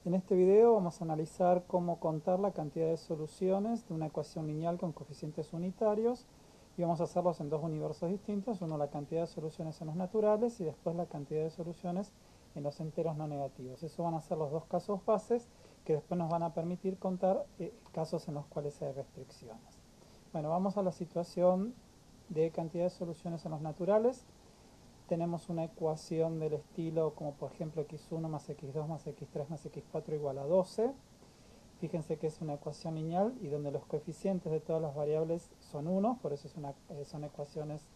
En este video vamos a analizar cómo contar la cantidad de soluciones de una ecuación lineal con coeficientes unitarios y vamos a hacerlos en dos universos distintos, uno la cantidad de soluciones en los naturales y después la cantidad de soluciones en los enteros no negativos. Eso van a ser los dos casos bases que después nos van a permitir contar casos en los cuales hay restricciones. Bueno, vamos a la situación de cantidad de soluciones en los naturales. Tenemos una ecuación del estilo como por ejemplo x1 más x2 más x3 más x4 igual a 12. Fíjense que es una ecuación lineal y donde los coeficientes de todas las variables son 1, por eso son ecuaciones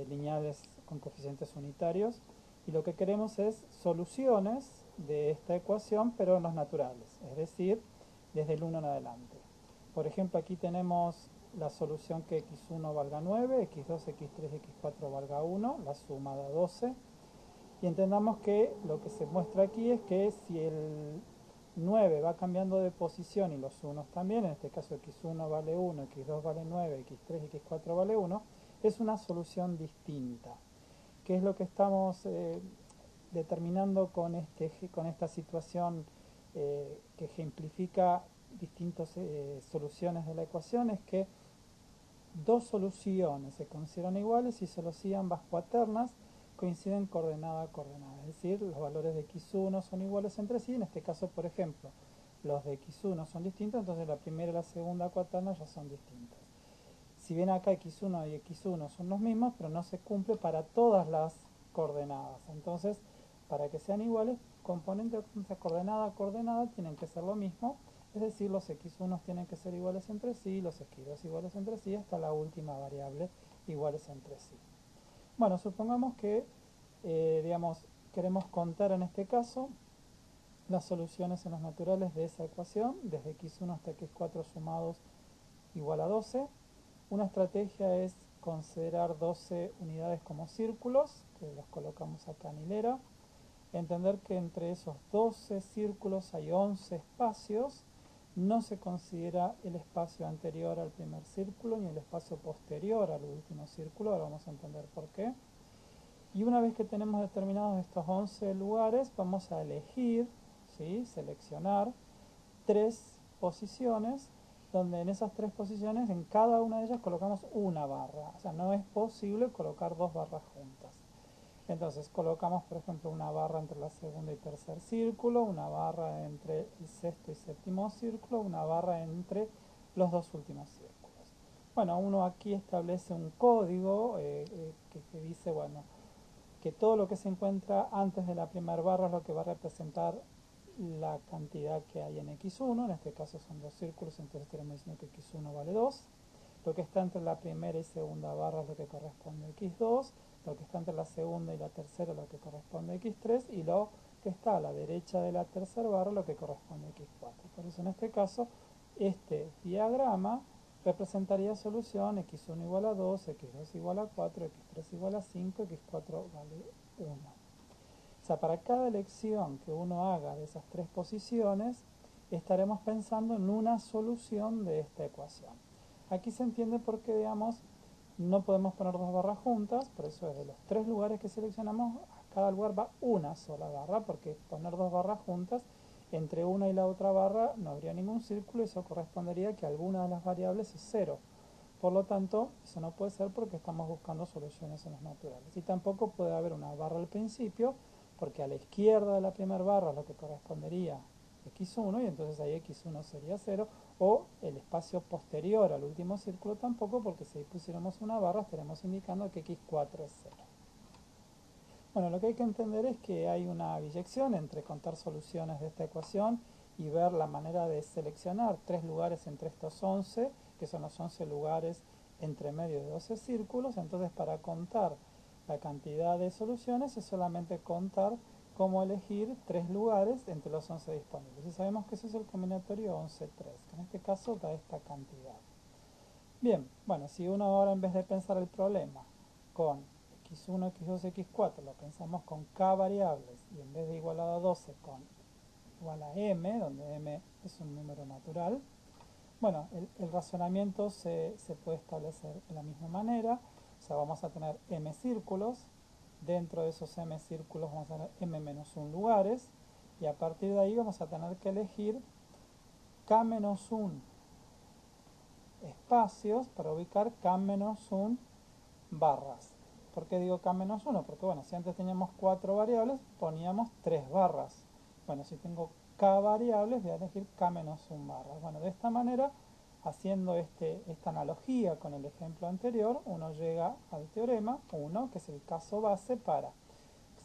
lineales con coeficientes unitarios. Y lo que queremos es soluciones de esta ecuación, pero en los naturales, es decir, desde el 1 en adelante. Por ejemplo, aquí tenemos la solución que x1 valga 9, x2, x3 y x4 valga 1, la suma da 12. Y entendamos que lo que se muestra aquí es que si el 9 va cambiando de posición y los unos también, en este caso x1 vale 1, x2 vale 9, x3 y x4 vale 1, es una solución distinta. ¿Qué es lo que estamos determinando con esta situación que ejemplifica distintas soluciones de la ecuación? Es que dos soluciones se consideran iguales si solo si ambas cuaternas coinciden coordenada a coordenada, es decir, los valores de x1 son iguales entre sí. En este caso, por ejemplo, los de x1 son distintos, entonces la primera y la segunda cuaterna ya son distintas. Si bien acá x1 y x1 son los mismos, pero no se cumple para todas las coordenadas. Entonces, para que sean iguales, componente de coordenada a coordenada tienen que ser lo mismo, es decir, los x1 tienen que ser iguales entre sí, los x2 iguales entre sí, hasta la última variable iguales entre sí. Bueno, supongamos que, queremos contar en este caso las soluciones en los naturales de esa ecuación, desde x1 hasta x4 sumados igual a 12. Una estrategia es considerar 12 unidades como círculos, que los colocamos acá en hilera. Entender que entre esos 12 círculos hay 11 espacios. No se considera el espacio anterior al primer círculo ni el espacio posterior al último círculo. Ahora vamos a entender por qué. Y una vez que tenemos determinados estos 11 lugares, vamos a elegir, ¿sí?, seleccionar tres posiciones, donde en esas tres posiciones, en cada una de ellas colocamos una barra. O sea, no es posible colocar dos barras juntas. Entonces colocamos, por ejemplo, una barra entre la segunda y tercer círculo, una barra entre el sexto y séptimo círculo, una barra entre los dos últimos círculos. Bueno, uno aquí establece un código que dice, bueno, que todo lo que se encuentra antes de la primera barra es lo que va a representar la cantidad que hay en x1, en este caso son dos círculos, entonces estaremos diciendo que x1 vale 2. Lo que está entre la primera y segunda barra es lo que corresponde a x2, lo que está entre la segunda y la tercera es lo que corresponde a x3, y lo que está a la derecha de la tercera barra es lo que corresponde a x4. Por eso en este caso, este diagrama representaría solución x1 igual a 2, x2 igual a 4, x3 igual a 5, x4 vale 1. O sea, para cada elección que uno haga de esas tres posiciones, estaremos pensando en una solución de esta ecuación. Aquí se entiende por qué, digamos, no podemos poner dos barras juntas, por eso de los tres lugares que seleccionamos, a cada lugar va una sola barra, porque poner dos barras juntas, entre una y la otra barra no habría ningún círculo y eso correspondería que alguna de las variables es 0. Por lo tanto, eso no puede ser porque estamos buscando soluciones en los naturales. Y tampoco puede haber una barra al principio, porque a la izquierda de la primera barra es lo que correspondería x1 y entonces ahí x1 sería 0, o el espacio posterior al último círculo tampoco, porque si pusiéramos una barra estaremos indicando que x4 es 0. Bueno, lo que hay que entender es que hay una biyección entre contar soluciones de esta ecuación y ver la manera de seleccionar tres lugares entre estos 11, que son los 11 lugares entre medio de 12 círculos. Entonces, para contar la cantidad de soluciones es solamente contar cómo elegir tres lugares entre los 11 disponibles. Y sabemos que ese es el combinatorio 11,3, que en este caso da esta cantidad. Bien, bueno, si uno ahora en vez de pensar el problema con x1, x2, x4, lo pensamos con k variables y en vez de igualado a 12 con igual a m, donde m es un número natural, bueno, el razonamiento se puede establecer de la misma manera. O sea, vamos a tener m círculos, dentro de esos m círculos vamos a tener m menos 1 lugares, Y a partir de ahí vamos a tener que elegir k-1 espacios para ubicar k-1 barras. ¿Por qué digo k-1? Porque bueno, si antes teníamos 4 variables, poníamos 3 barras. Bueno, si tengo k variables, voy a elegir k-1 barras. Bueno, de esta manera, haciendo esta analogía con el ejemplo anterior, uno llega al teorema 1, que es el caso base para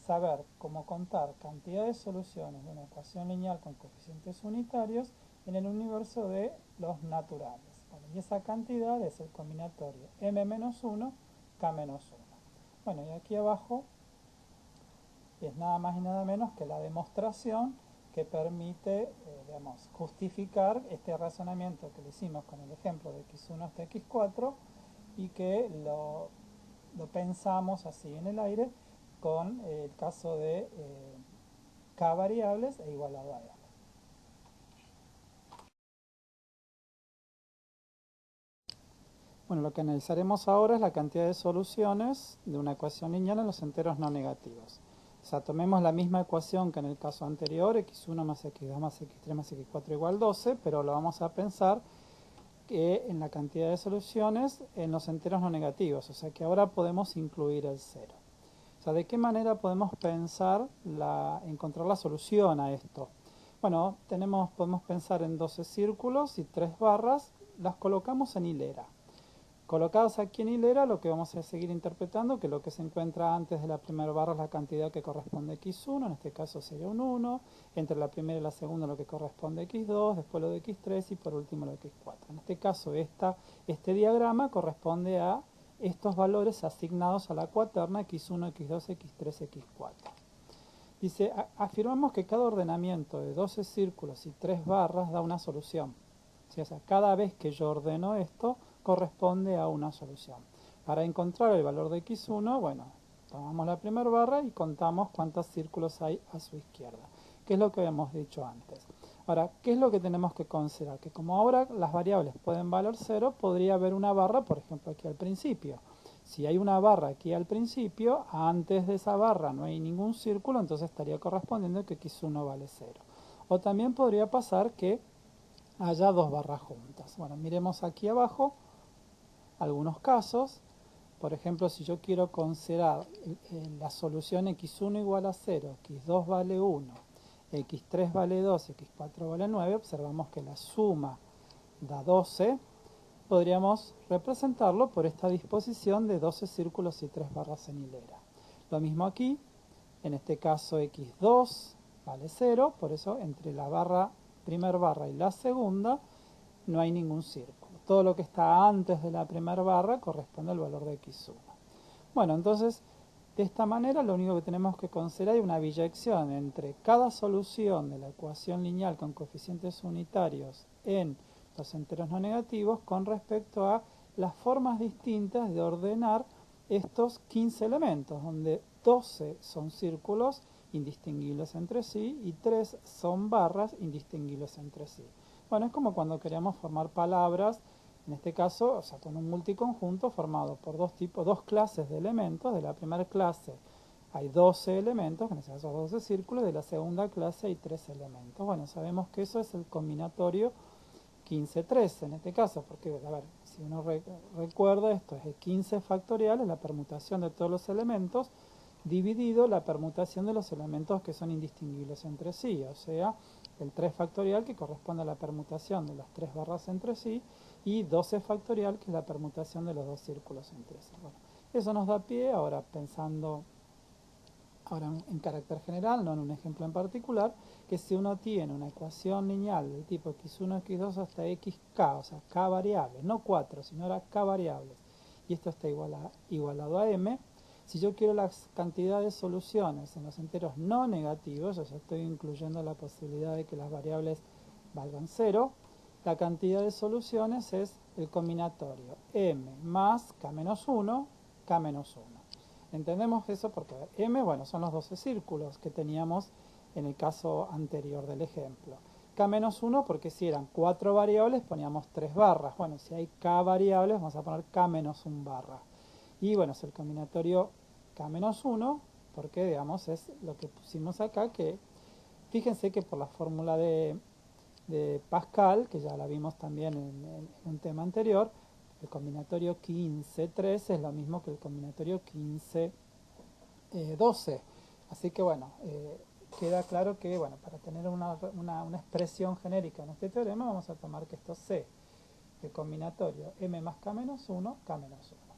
saber cómo contar cantidad de soluciones de una ecuación lineal con coeficientes unitarios en el universo de los naturales. Bueno, y esa cantidad es el combinatorio m-1, k-1. Bueno, y aquí abajo es nada más y nada menos que la demostración que permite, justificar este razonamiento que le hicimos con el ejemplo de x1 hasta x4 y que lo pensamos así en el aire con el caso de k variables e igualado a m. Bueno, lo que analizaremos ahora es la cantidad de soluciones de una ecuación lineal en los enteros no negativos. O sea, tomemos la misma ecuación que en el caso anterior, x1 más x2 más x3 más x4 igual 12, pero lo vamos a pensar que en la cantidad de soluciones en los enteros no negativos, o sea que ahora podemos incluir el 0. O sea, ¿de qué manera podemos pensar encontrar la solución a esto? Bueno, podemos pensar en 12 círculos y 3 barras, las colocamos en hilera. Colocados aquí en hilera, lo que vamos a seguir interpretando, que lo que se encuentra antes de la primera barra es la cantidad que corresponde a x1, en este caso sería un 1, entre la primera y la segunda lo que corresponde a x2, después lo de x3 y por último lo de x4. En este caso, este diagrama corresponde a estos valores asignados a la cuaterna x1, x2, x3, x4. Dice, afirmamos que cada ordenamiento de 12 círculos y 3 barras da una solución. O sea, cada vez que yo ordeno esto, corresponde a una solución. Para encontrar el valor de x1, bueno, tomamos la primera barra y contamos cuántos círculos hay a su izquierda, que es lo que habíamos dicho antes. Ahora, ¿qué es lo que tenemos que considerar? Que como ahora las variables pueden valer 0, podría haber una barra, por ejemplo, aquí al principio. Si hay una barra aquí al principio, antes de esa barra no hay ningún círculo, entonces estaría correspondiendo que x1 vale 0. O también podría pasar que haya dos barras juntas. Bueno, miremos aquí abajo algunos casos. Por ejemplo, si yo quiero considerar la solución x1 igual a 0, x2 vale 1, x3 vale 2, x4 vale 9, observamos que la suma da 12. Podríamos representarlo por esta disposición de 12 círculos y 3 barras en hilera. Lo mismo aquí, en este caso x2 vale 0, por eso entre la primera barra y la segunda no hay ningún círculo. Todo lo que está antes de la primera barra corresponde al valor de x1. Bueno, entonces, de esta manera lo único que tenemos que considerar es una biyección entre cada solución de la ecuación lineal con coeficientes unitarios en los enteros no negativos con respecto a las formas distintas de ordenar estos 15 elementos, donde 12 son círculos indistinguibles entre sí y 3 son barras indistinguibles entre sí. Bueno, es como cuando queremos formar palabras, en este caso, o sea, con un multiconjunto formado por dos clases de elementos. De la primera clase hay 12 elementos, que en este caso 12 círculos, de la segunda clase hay 3 elementos. Bueno, sabemos que eso es el combinatorio 15-3 en este caso, porque, a ver, si uno recuerda esto, es el 15 factorial, es la permutación de todos los elementos, dividido la permutación de los elementos que son indistinguibles entre sí, o sea, el 3 factorial que corresponde a la permutación de las 3 barras entre sí, y 12 factorial que es la permutación de los dos círculos entre sí. Bueno, eso nos da pie, ahora pensando en carácter general, no en un ejemplo en particular, que si uno tiene una ecuación lineal del tipo x1, x2 hasta xk, o sea, k variables, no 4, sino ahora k variables, y esto está igualado a m, si yo quiero la cantidad de soluciones en los enteros no negativos, o sea, estoy incluyendo la posibilidad de que las variables valgan 0, la cantidad de soluciones es el combinatorio m más k-1, k-1. Entendemos eso porque m, bueno, son los 12 círculos que teníamos en el caso anterior del ejemplo. K-1 porque si eran 4 variables poníamos 3 barras. Bueno, si hay k variables vamos a poner k-1 barra. Y bueno, es el combinatorio k-1 porque, digamos, es lo que pusimos acá, que Fíjense que por la fórmula de Pascal, que ya la vimos también en un tema anterior, el combinatorio 15-13 es lo mismo que el combinatorio 15-12. Así que bueno, queda claro que bueno, para tener una expresión genérica en este teorema vamos a tomar que esto C, el combinatorio m más k menos 1, k menos 1.